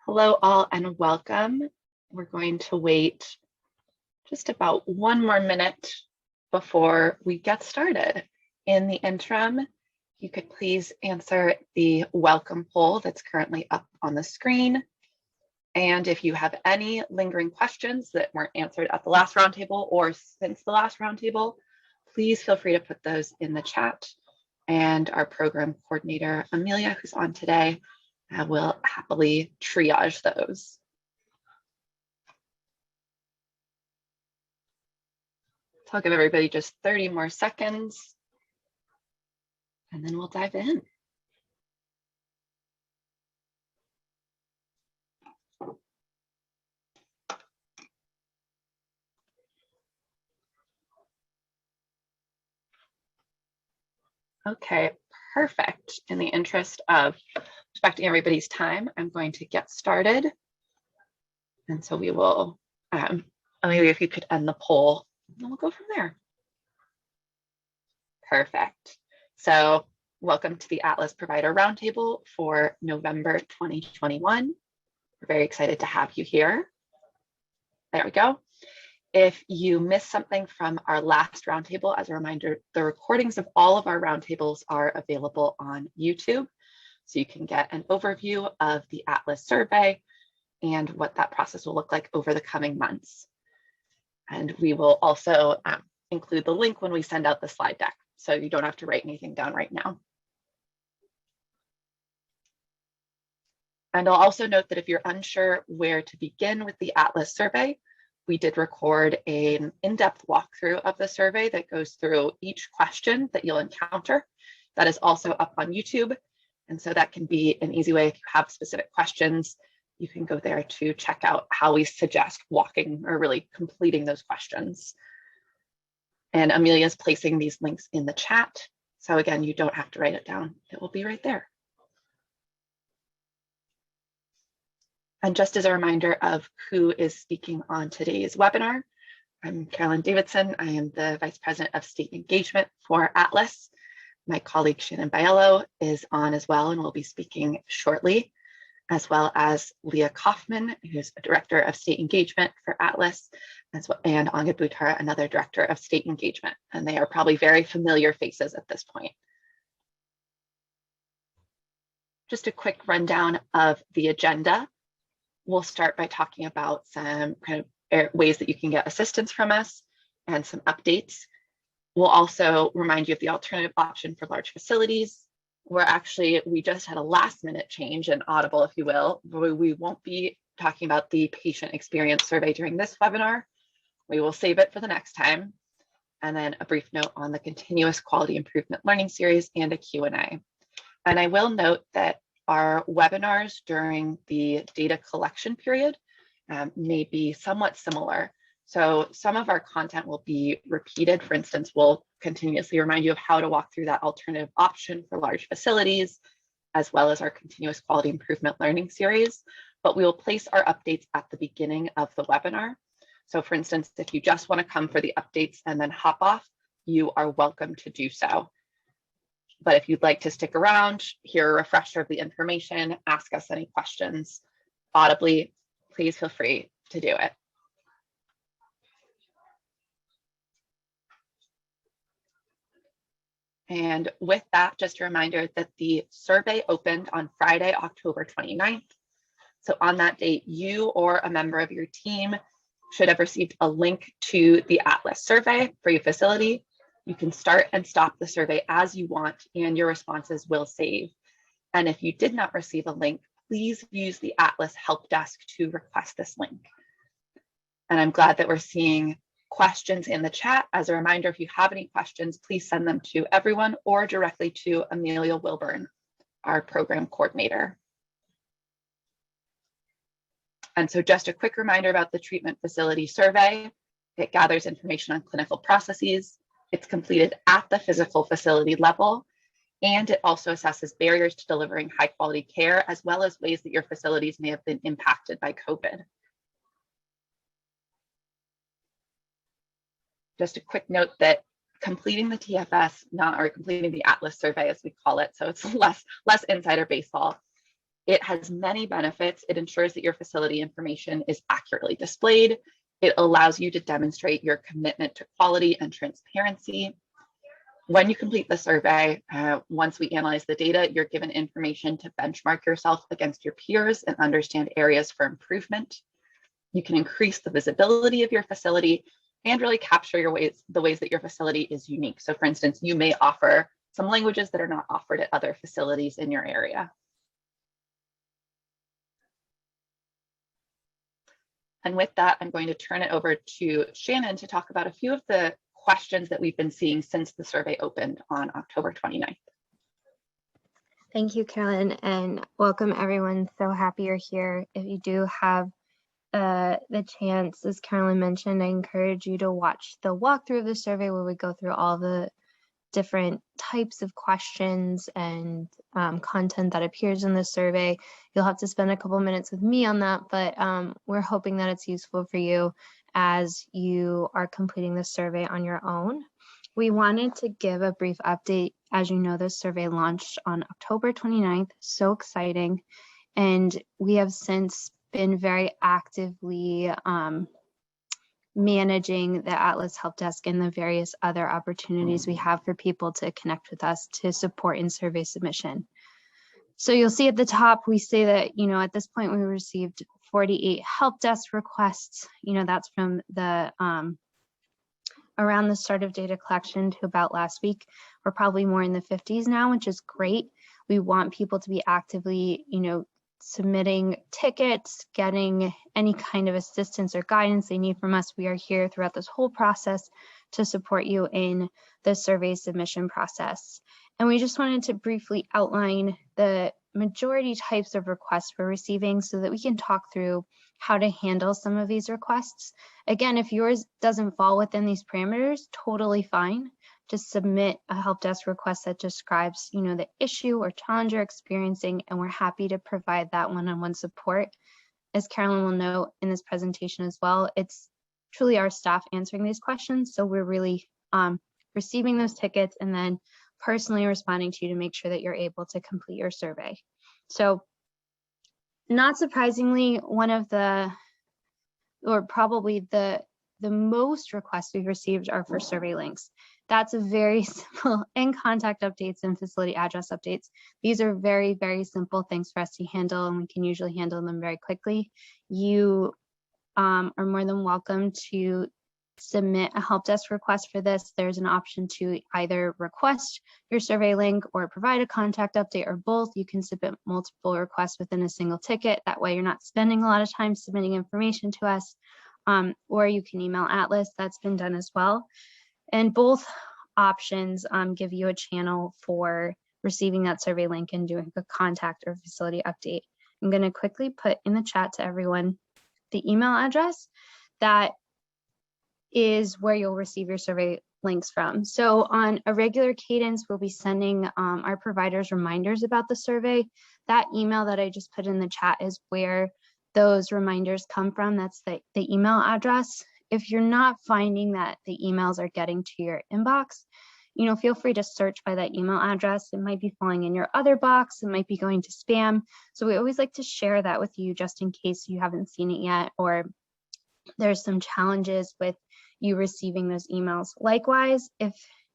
Hello all and welcome. We're going to wait just about 1 more minute before we get started. In the interim, you could please answer the welcome poll that's currently up on the screen. And if you have any lingering questions that weren't answered at the last roundtable or since the last roundtable, please feel free to put those in the chat. And our program coordinator, Amelia, who's on today, will happily triage those. So I'll give everybody just 30 more seconds and then we'll dive in. Okay, perfect. In the interest of respecting everybody's time, I'm going to get started. And so we will, Amelia, if you could end the poll, and we'll go from there. Perfect. So welcome to the Atlas Provider Roundtable for November 2021. We're very excited to have you here. There we go. If you missed something from our last roundtable, as a reminder, the recordings of all of our roundtables are available on YouTube. So you can get an overview of the Atlas survey and what that process will look like over the coming months. And we will also include the link when we send out the slide deck, so you don't have to write anything down right now. And I'll also note that if you're unsure where to begin with the Atlas survey, we did record an in-depth walkthrough of the survey that goes through each question that you'll encounter. That is also up on YouTube. And so that can be an easy way if you have specific questions, you can go there to check out how we suggest walking or really completing those questions. And Amelia's placing these links in the chat. So again, you don't have to write it down. It will be right there. And just as a reminder of who is speaking on today's webinar, I'm Carolyn Davidson. I am the Vice President of State Engagement for Atlas. My colleague Shannon Biello is on as well and will be speaking shortly, as well as Leah Kaufman, who's a Director of State Engagement for Atlas, as well, and Angad Butara, another Director of State Engagement. And they are probably very familiar faces at this point. Just a quick rundown of the agenda. We'll start by talking about some kind of ways that you can get assistance from us and some updates. We'll also remind you of the alternative option for large facilities. We just had a last minute change in Audible, if you will. We won't be talking about the patient experience survey during this webinar. We will save it for the next time. And then a brief note on the continuous quality improvement learning series and a Q&A. And I will note that our webinars during the data collection period may be somewhat similar. So some of our content will be repeated. For instance, we'll continuously remind you of how to walk through that alternative option for large facilities, as well as our continuous quality improvement learning series. But we will place our updates at the beginning of the webinar. So for instance, if you just want to come for the updates and then hop off, you are welcome to do so. But if you'd like to stick around, hear a refresher of the information, ask us any questions audibly, please feel free to do it. And with that, just a reminder that the survey opened on Friday, October 29th. So on that date, you or a member of your team should have received a link to the Atlas survey for your facility. You can start and stop the survey as you want, and your responses will save. And if you did not receive a link, please use the Atlas help desk to request this link. And I'm glad that we're seeing questions in the chat. As a reminder, if you have any questions, please send them to everyone or directly to Amelia Wilburn, our program coordinator. And so just a quick reminder about the treatment facility survey. It gathers information on clinical processes. It's completed at the physical facility level, and it also assesses barriers to delivering high quality care, as well as ways that your facilities may have been impacted by COVID. Just a quick note that completing the TFS, completing the Atlas survey as we call it, so it's less insider baseball, It has many benefits. It ensures that your facility information is accurately displayed. It allows you to demonstrate your commitment to quality and transparency. When you complete the survey, once we analyze the data, you're given information to benchmark yourself against your peers and understand areas for improvement. You can increase the visibility of your facility and really capture the ways that your facility is unique. So for instance, you may offer some languages that are not offered at other facilities in your area. And with that, I'm going to turn it over to Shannon to talk about a few of the questions that we've been seeing since the survey opened on October 29th. Thank you, Carolyn, and welcome everyone. So happy you're here. If you do have the chance, as Carolyn mentioned, I encourage you to watch the walkthrough of the survey where we go through all the different types of questions and content that appears in the survey. You'll have to spend a couple minutes with me on that, but we're hoping that it's useful for you as you are completing the survey on your own. We wanted to give a brief update. As you know, this survey launched on October 29th, so exciting. And we have since been very actively managing the Atlas Help Desk and the various other opportunities we have for people to connect with us to support in survey submission. So you'll see at the top, we say that, at this point we received 48 help desk requests. That's from the around the start of data collection to about last week. We're probably more in the 50s now, which is great. We want people to be actively, submitting tickets, getting any kind of assistance or guidance they need from us. We are here throughout this whole process to support you in the survey submission process. And we just wanted to briefly outline the majority types of requests we're receiving so that we can talk through how to handle some of these requests. Again, if yours doesn't fall within these parameters, totally fine. Just submit a help desk request that describes, the issue or challenge you're experiencing, and we're happy to provide that one-on-one support. As Carolyn will note in this presentation as well, it's truly our staff answering these questions. So we're really receiving those tickets and then personally responding to you to make sure that you're able to complete your survey. So not surprisingly, one of probably the most requests we've received are for survey links. That's a very simple, and contact updates and facility address updates. These are very, very simple things for us to handle, and we can usually handle them very quickly. You are more than welcome to submit a help desk request for this. There's an option to either request your survey link or provide a contact update, or both. You can submit multiple requests within a single ticket. That way you're not spending a lot of time submitting information to us, or you can email Atlas. That's been done as well. And both options give you a channel for receiving that survey link and doing a contact or facility update. I'm going to quickly put in the chat to everyone the email address that is where you'll receive your survey links from. So on a regular cadence, we'll be sending our providers reminders about the survey. That email that I just put in the chat is where those reminders come from. That's the email address. If you're not finding that the emails are getting to your inbox, feel free to search by that email address. It might be falling in your other box. It might be going to spam. So we always like to share that with you just in case you haven't seen it yet, or there's some challenges with you receiving those emails. Likewise, if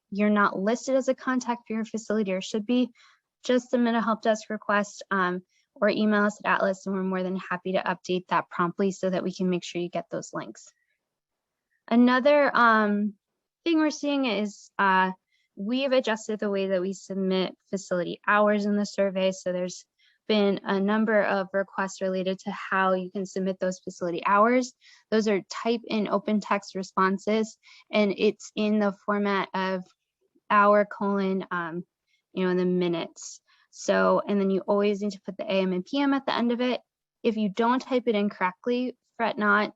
you're not listed as a contact for your facility or should be, just submit a help desk request or email us at Atlas, and we're more than happy to update that promptly so that we can make sure you get those links. Another thing we're seeing is we've adjusted the way that we submit facility hours in the survey. So there's been a number of requests related to how you can submit those facility hours. Those are type in open text responses, and it's in the format of hour colon, in the minutes. So, and then you always need to put the AM and PM at the end of it. If you don't type it in correctly, fret not.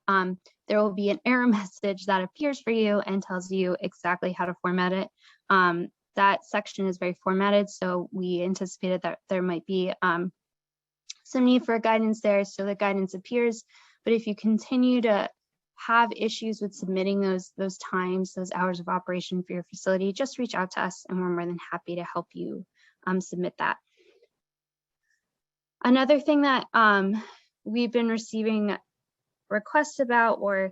There will be an error message that appears for you and tells you exactly how to format it. That section is very formatted, so we anticipated that there might be some need for guidance there, so the guidance appears. But if you continue to have issues with submitting those times, those hours of operation for your facility, just reach out to us and we're more than happy to help you submit that. Another thing that we've been receiving requests about, or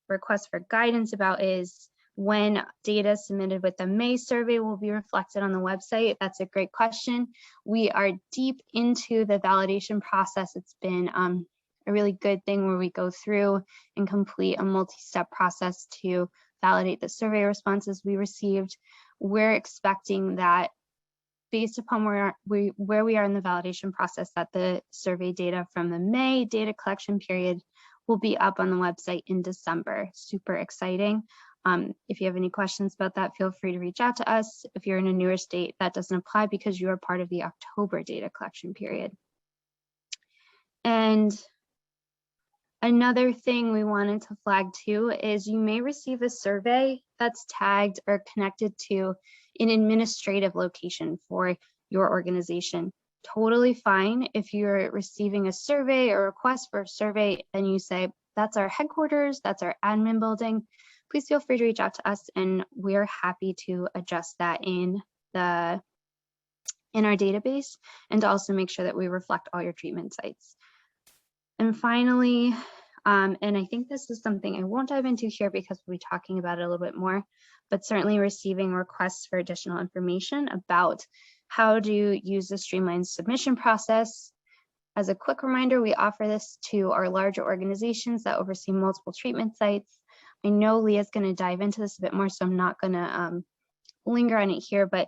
requests for guidance about, is when data submitted with the May survey will be reflected on the website. That's a great question. We are deep into the validation process. It's been a really good thing where we go through and complete a multi-step process to validate the survey responses we received. We're expecting that, based upon where we are in the validation process, that the survey data from the May data collection period will be up on the website in December. Super exciting. If you have any questions about that, feel free to reach out to us. If you're in a newer state, that doesn't apply because you are part of the October data collection period. And another thing we wanted to flag too is you may receive a survey that's tagged or connected to an administrative location for your organization. Totally fine if you're receiving a survey or request for a survey and you say, that's our headquarters, that's our admin building. Please feel free to reach out to us and we're happy to adjust that in our database, and to also make sure that we reflect all your treatment sites. And finally, and I think this is something I won't dive into here because we'll be talking about it a little bit more, but certainly receiving requests for additional information about how to use the Streamline Submission process. As a quick reminder, we offer this to our larger organizations that oversee multiple treatment sites. I know Leah's going to dive into this a bit more, so I'm not going to linger on it here, but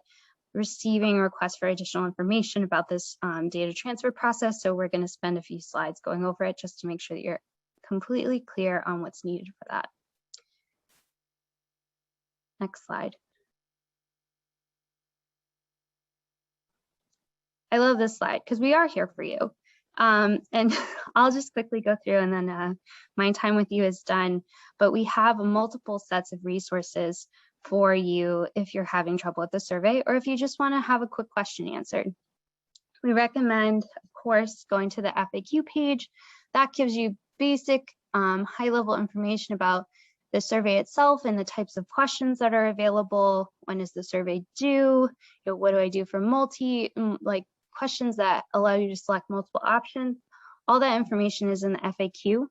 receiving requests for additional information about this data transfer process. So we're going to spend a few slides going over it just to make sure that you're completely clear on what's needed for that. Next slide. I love this slide because we are here for you. And I'll just quickly go through and then my time with you is done. But we have multiple sets of resources for you if you're having trouble with the survey or if you just want to have a quick question answered. We recommend, of course, going to the FAQ page. That gives you basic high-level information about the survey itself and the types of questions that are available. When is the survey due? What do I do for questions that allow you to select multiple options? All that information is in the FAQ.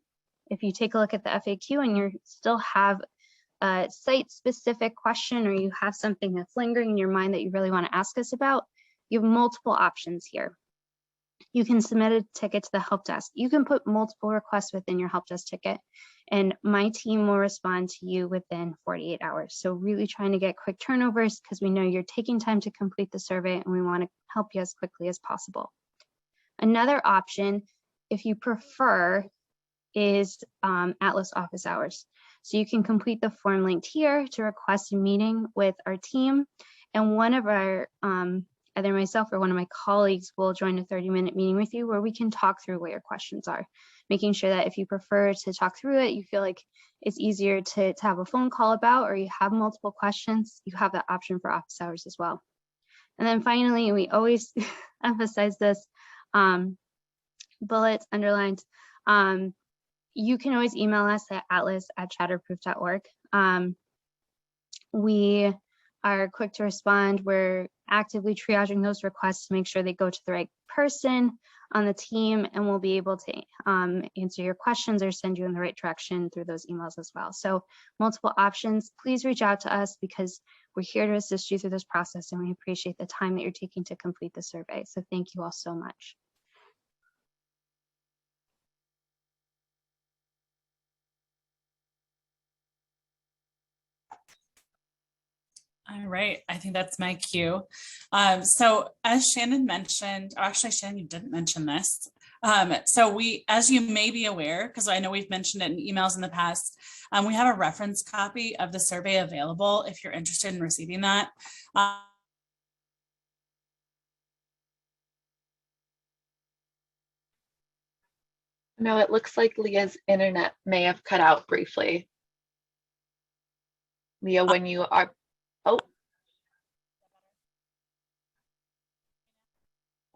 If you take a look at the FAQ and you still have a site-specific question or you have something that's lingering in your mind that you really want to ask us about, you have multiple options here. You can submit a ticket to the help desk. You can put multiple requests within your help desk ticket, and my team will respond to you within 48 hours. So really trying to get quick turnovers because we know you're taking time to complete the survey and we want to help you as quickly as possible. Another option, if you prefer, is Atlas office hours. So you can complete the form linked here to request a meeting with our team, and one of our either myself or one of my colleagues will join a 30-minute meeting with you where we can talk through what your questions are, making sure that if you prefer to talk through it, you feel like it's easier to have a phone call about, or you have multiple questions, you have that option for office hours as well. And then finally, we always emphasize this, bullets, underlines, you can always email us at atlas@shatterproof.org. We are quick to respond. We're actively triaging those requests to make sure they go to the right person on the team, and we'll be able to answer your questions or send you in the right direction through those emails as well. So multiple options. Please reach out to us because we're here to assist you through this process, and we appreciate the time that you're taking to complete the survey. So thank you all so much. All right, I think that's my cue. So as Shannon mentioned, or actually Shannon, you didn't mention this. So as you may be aware, because I know we've mentioned it in emails in the past, we have a reference copy of the survey available if you're interested in receiving that. No, it looks like Leah's internet may have cut out briefly. Leah, when you are, oh.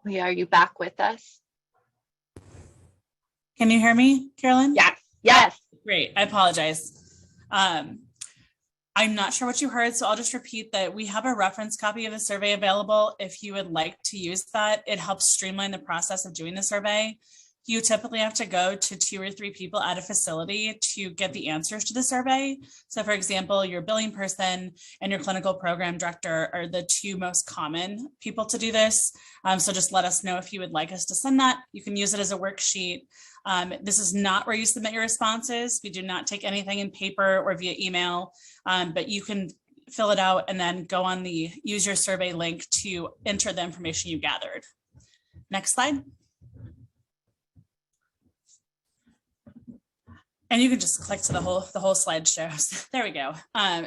Leah, are you back with us? Can you hear me, Carolyn? Yes, yes. Great, I apologize. I'm not sure what you heard, so I'll just repeat that we have a reference copy of the survey available if you would like to use that. It helps streamline the process of doing the survey. You typically have to go to 2 or 3 people at a facility to get the answers to the survey. So for example, your billing person and your clinical program director are the 2 most common people to do this. So just let us know if you would like us to send that. You can use it as a worksheet. This is not where you submit your responses. We do not take anything in paper or via email, but you can fill it out and then go on the use your survey link to enter the information you gathered. Next slide. And you can just click to the whole slideshow. There we go.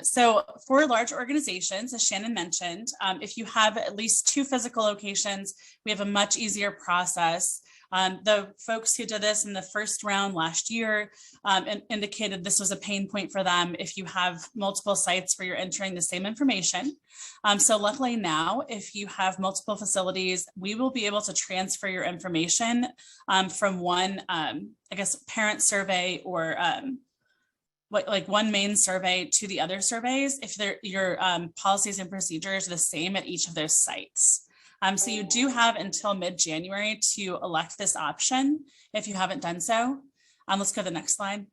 So for large organizations, as Shannon mentioned, if you have at least 2 physical locations, we have a much easier process. The folks who did this in the first round last year indicated this was a pain point for them if you have multiple sites where you're entering the same information. So luckily now, if you have multiple facilities, we will be able to transfer your information from one, I guess, parent survey or like one main survey to the other surveys if your policies and procedures are the same at each of those sites. So you do have until mid-January to elect this option if you haven't done so. Let's go to the next slide.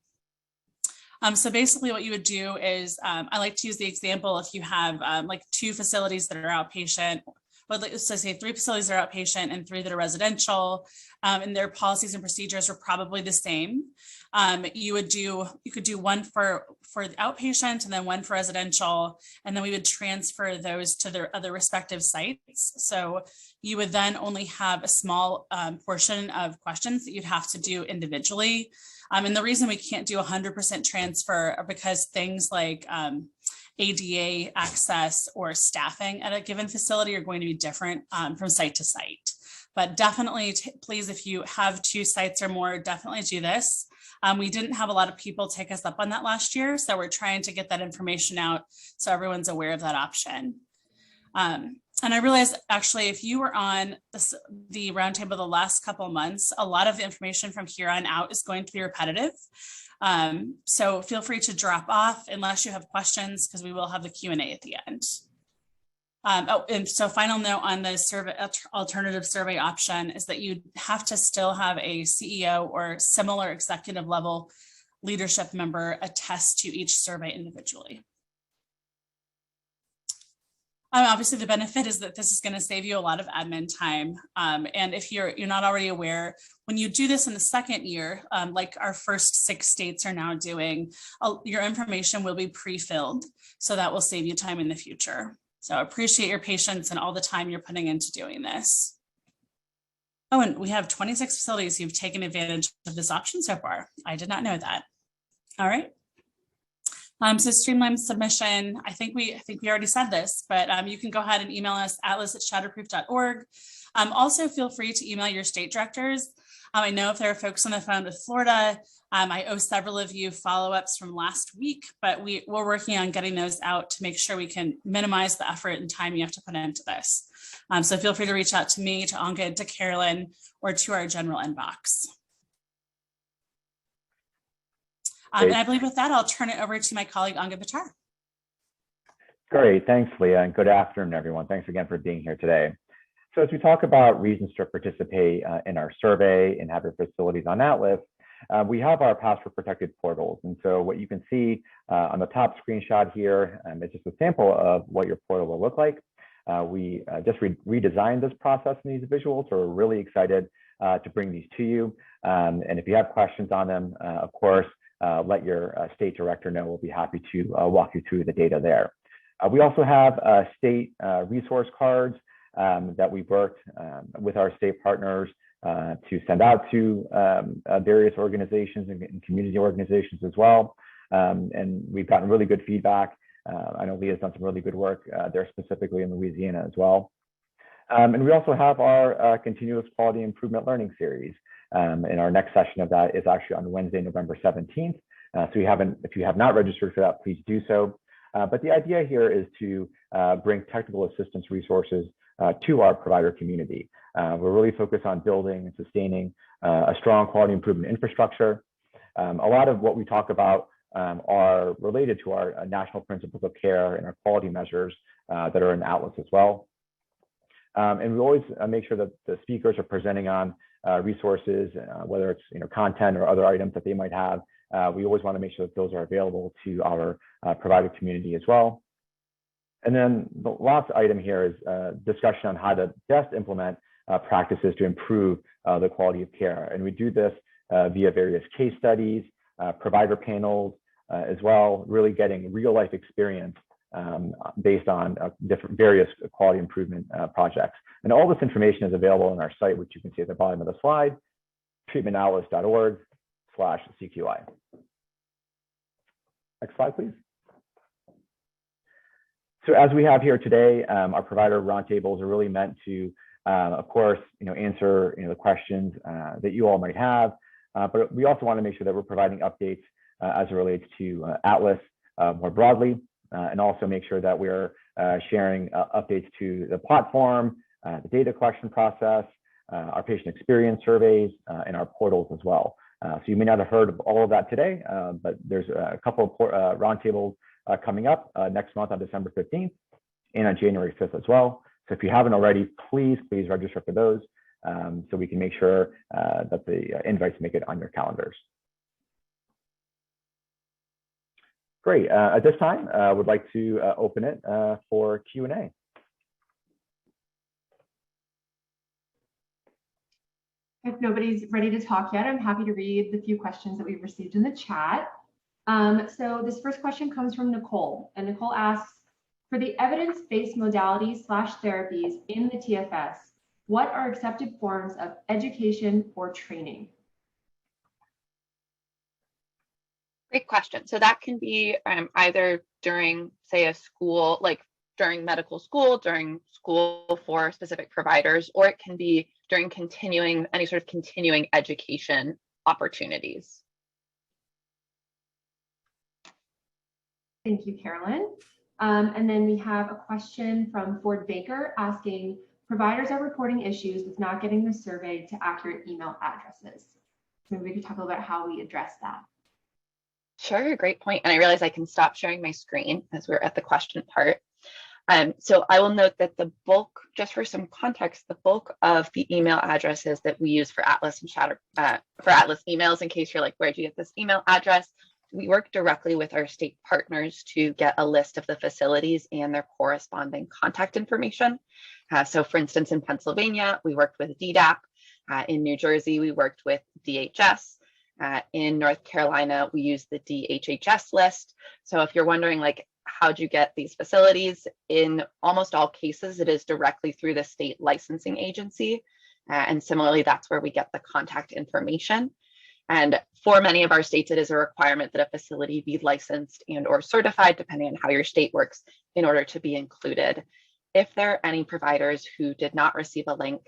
So basically what you would do is, I like to use the example if you have like 2 facilities that are outpatient, but let's say 3 facilities that are outpatient and 3 that are residential, and their policies and procedures are probably the same. You could do one for the outpatient and then one for residential, and then we would transfer those to their other respective sites. So you would then only have a small portion of questions that you'd have to do individually. And the reason we can't do 100% transfer are because things like ADA access or staffing at a given facility are going to be different from site to site. But definitely, please, if you have 2 sites or more, definitely do this. We didn't have a lot of people take us up on that last year, so we're trying to get that information out so everyone's aware of that option. And I realized, actually, if you were on the roundtable the last couple of months, a lot of the information from here on out is going to be repetitive. So feel free to drop off unless you have questions, because we will have the Q&A at the end. And so final note on the survey, alternative survey option is that you have to still have a CEO or similar executive level leadership member attest to each survey individually. Obviously, the benefit is that this is going to save you a lot of admin time. And if you're not already aware, when you do this in the second year, like our first 6 states are now doing, your information will be pre-filled. So that will save you time in the future. So I appreciate your patience and all the time you're putting into doing this. Oh, and we have 26 facilities who've taken advantage of this option so far. I did not know that. All right. So Streamline Submission, I think we already said this, but you can go ahead and email us atlas@shatterproof.org. Also feel free to email your state directors. I know if there are folks on the phone with Florida, I owe several of you follow-ups from last week, but we're working on getting those out to make sure we can minimize the effort and time you have to put into this. So feel free to reach out to me, to Angad, to Carolyn, or to our general inbox. And I believe with that, I'll turn it over to my colleague, Angad Bachar. Great, thanks, Leah, and good afternoon, everyone. Thanks again for being here today. So as we talk about reasons to participate in our survey and have your facilities on Atlas, we have our password protected portals. And so what you can see on the top screenshot here is just a sample of what your portal will look like. We just redesigned this process in these visuals, so we're really excited to bring these to you. And if you have questions on them, of course, let your state director know. We'll be happy to walk you through the data there. We also have state resource cards that we've worked with our state partners to send out to various organizations and community organizations as well. And we've gotten really good feedback. I know Leah's done some really good work there, specifically in Louisiana as well. And we also have our continuous quality improvement learning series. And our next session of that is actually on Wednesday, November 17th. So if you have not registered for that, please do so. But the idea here is to bring technical assistance resources to our provider community. We're really focused on building and sustaining a strong quality improvement infrastructure. A lot of what we talk about are related to our national principles of care and our quality measures that are in Atlas as well. And we always make sure that the speakers are presenting on resources, whether it's content or other items that they might have. We always want to make sure that those are available to our provider community as well. And then the last item here is discussion on how to best implement practices to improve the quality of care. And we do this via various case studies, provider panels as well, really getting real life experience based on various quality improvement projects. And all this information is available on our site, which you can see at the bottom of the slide, treatmentatlas.org/CQI. Next slide, please. So as we have here today, our provider roundtables are really meant to, of course, answer the questions that you all might have, but we also want to make sure that we're providing updates as it relates to Atlas more broadly, and also make sure that we're sharing updates to the platform, the data collection process, our patient experience surveys, and our portals as well. So you may not have heard of all of that today, but there's a couple of roundtables coming up next month on December 15th and on January 5th as well. So if you haven't already, please register for those so we can make sure that the invites make it on your calendars. Great. At this time, I would like to open it for Q&A. If nobody's ready to talk yet, I'm happy to read the few questions that we've received in the chat. So this first question comes from Nicole, and Nicole asks, for the evidence-based modalities/therapies in the TFS, what are accepted forms of education or training? Great question. So that can be either during, say, a school, like during medical school, during school for specific providers, or it can be during any sort of continuing education opportunities. Thank you, Carolyn. And then we have a question from Ford Baker asking, providers are reporting issues with not getting the survey to accurate email addresses. Maybe we could talk about how we address that. Sure, great point. And I realize I can stop sharing my screen as we're at the question part. So I will note that the bulk, just for some context, the bulk of the email addresses that we use for Atlas and for Atlas emails, in case you're like, where'd you get this email address? We work directly with our state partners to get a list of the facilities and their corresponding contact information. So for instance, in Pennsylvania, we worked with DDAP. In New Jersey, we worked with DHS. In North Carolina, we use the DHHS list. So if you're wondering, like, how'd you get these facilities? In almost all cases, it is directly through the state licensing agency. And similarly, that's where we get the contact information. And for many of our states, it is a requirement that a facility be licensed and or certified, depending on how your state works, in order to be included. If there are any providers who did not receive a link,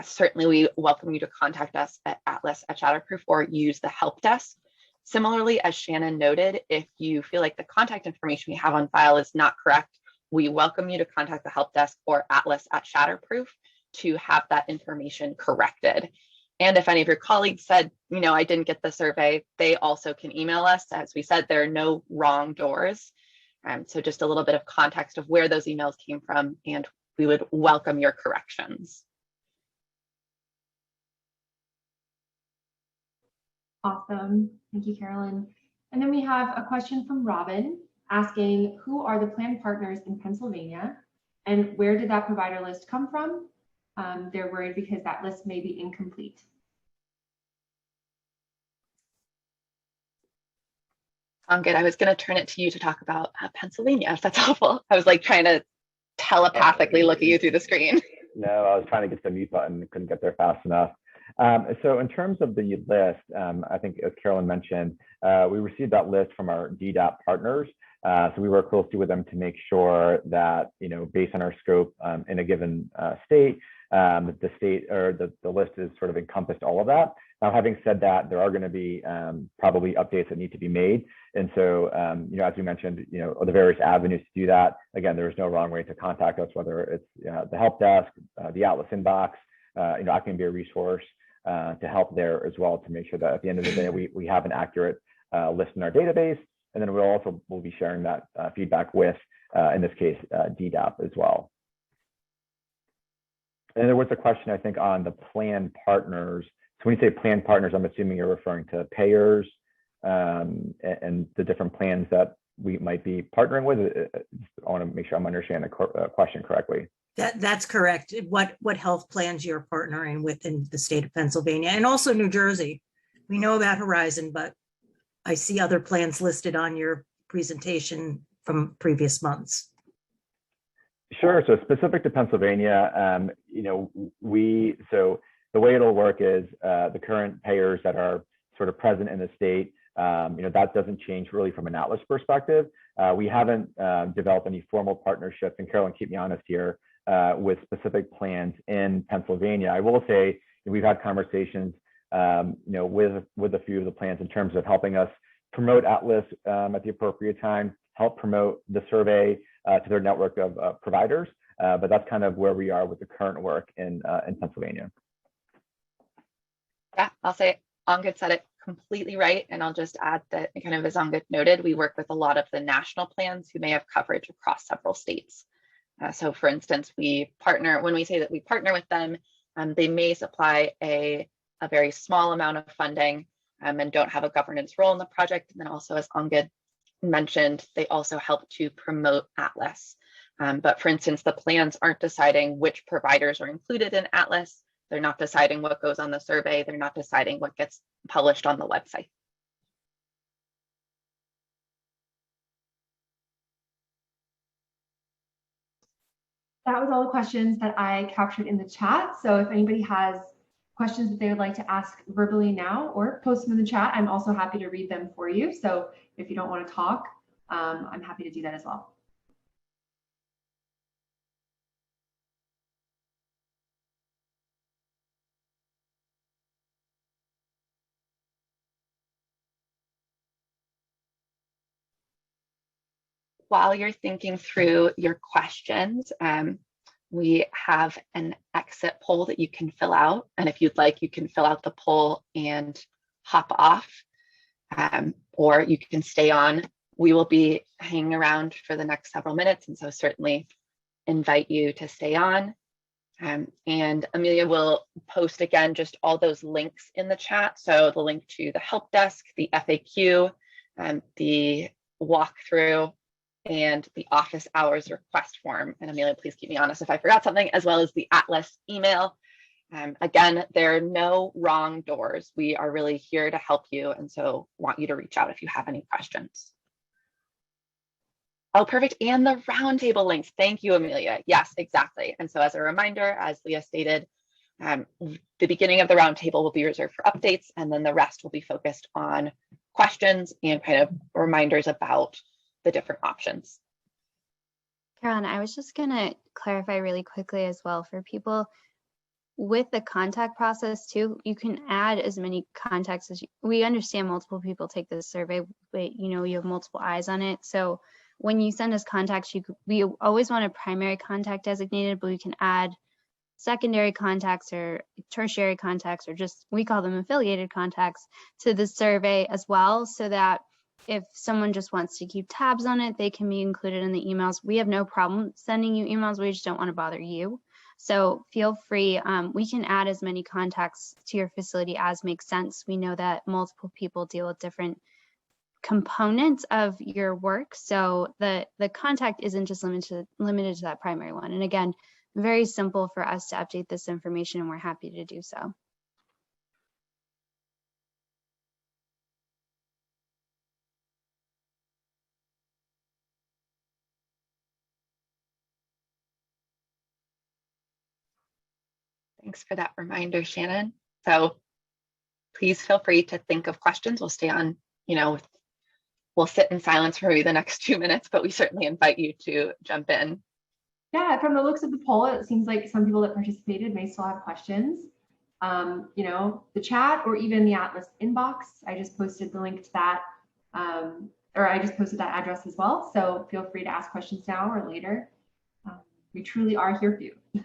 certainly we welcome you to contact us at Atlas at Shatterproof or use the help desk. Similarly, as Shannon noted, if you feel like the contact information we have on file is not correct, we welcome you to contact the help desk or Atlas at Shatterproof to have that information corrected. And if any of your colleagues said, I didn't get the survey, they also can email us. As we said, there are no wrong doors. So just a little bit of context of where those emails came from, and we would welcome your corrections. Awesome. Thank you, Carolyn. And then we have a question from Robin asking, who are the plan partners in Pennsylvania and where did that provider list come from? They're worried because that list may be incomplete. Good. I was going to turn it to you to talk about Pennsylvania, if that's helpful. I was like trying to telepathically look at you through the screen. No, I was trying to get the mute button, couldn't get there fast enough. So in terms of the list, I think as Carolyn mentioned, we received that list from our DDAP partners. So we work closely with them to make sure that, based on our scope in a given state, the state or the list is sort of encompassed all of that. Now, having said that, there are going to be probably updates that need to be made. And so, as we mentioned, the various avenues to do that. Again, there's no wrong way to contact us, whether it's the help desk, the Atlas inbox. I can be a resource to help there as well to make sure that at the end of the day, we have an accurate list in our database And then we'll be sharing that feedback with, in this case, DDAP as well. And there was a question, I think, on the plan partners. So when you say plan partners, I'm assuming you're referring to payers and the different plans that we might be partnering with. I want to make sure I'm understanding the question correctly. That's correct. What health plans you're partnering with in the state of Pennsylvania and also New Jersey. We know about Horizon, but I see other plans listed on your presentation from previous months. Sure. So specific to Pennsylvania, so the way it'll work is the current payers that are sort of present in the state, that doesn't change really from an Atlas perspective. We haven't developed any formal partnerships, and Carolyn, keep me honest here, with specific plans in Pennsylvania. I will say we've had conversations, with a few of the plans in terms of helping us promote Atlas at the appropriate time, help promote the survey to their network of providers. But that's kind of where we are with the current work in Pennsylvania. Yeah, I'll say Angad said it completely right. And I'll just add that, kind of as Angad noted, we work with a lot of the national plans who may have coverage across several states. So for instance, when we say that we partner with them, they may supply a very small amount of funding and don't have a governance role in the project. And then also, as Angad mentioned, they also help to promote Atlas. But for instance, the plans aren't deciding which providers are included in Atlas. They're not deciding what goes on the survey. They're not deciding what gets published on the website. That was all the questions that I captured in the chat. So if anybody has questions that they would like to ask verbally now or post them in the chat, I'm also happy to read them for you. So if you don't want to talk, I'm happy to do that as well. While you're thinking through your questions, we have an exit poll that you can fill out. And if you'd like, you can fill out the poll and hop off, or you can stay on. We will be hanging around for the next several minutes, and so certainly invite you to stay on. And Amelia will post again just all those links in the chat. So the link to the help desk, the FAQ, the walkthrough, and the office hours request form. And Amelia, please keep me honest if I forgot something, as well as the Atlas email. Again, there are no wrong doors. We are really here to help you, and so want you to reach out if you have any questions. Oh, perfect. And the roundtable links. Thank you, Amelia. Yes, exactly. And so as a reminder, as Leah stated, the beginning of the roundtable will be reserved for updates, and then the rest will be focused on questions and kind of reminders about the different options. Carolyn, I was just going to clarify really quickly as well for people with the contact process too. You can add as many contacts as we understand. Multiple people take this survey, but you have multiple eyes on it. So when you send us contacts, we always want a primary contact designated, but we can add secondary contacts or tertiary contacts, or just, we call them affiliated contacts, to the survey as well, so that if someone just wants to keep tabs on it, they can be included in the emails. We have no problem sending you emails. We just don't want to bother you. So feel free. We can add as many contacts to your facility as makes sense. We know that multiple people deal with different components of your work. So the contact isn't just limited to that primary one. And again, very simple for us to update this information, and we're happy to do so. Thanks for that reminder, Shannon. So please feel free to think of questions. We'll stay on, we'll sit in silence for maybe the next 2 minutes, but we certainly invite you to jump in. Yeah, from the looks of the poll, it seems like some people that participated may still have questions. The chat or even the Atlas inbox, I just posted the link to that, or I just posted that address as well. So feel free to ask questions now or later. We truly are here for you.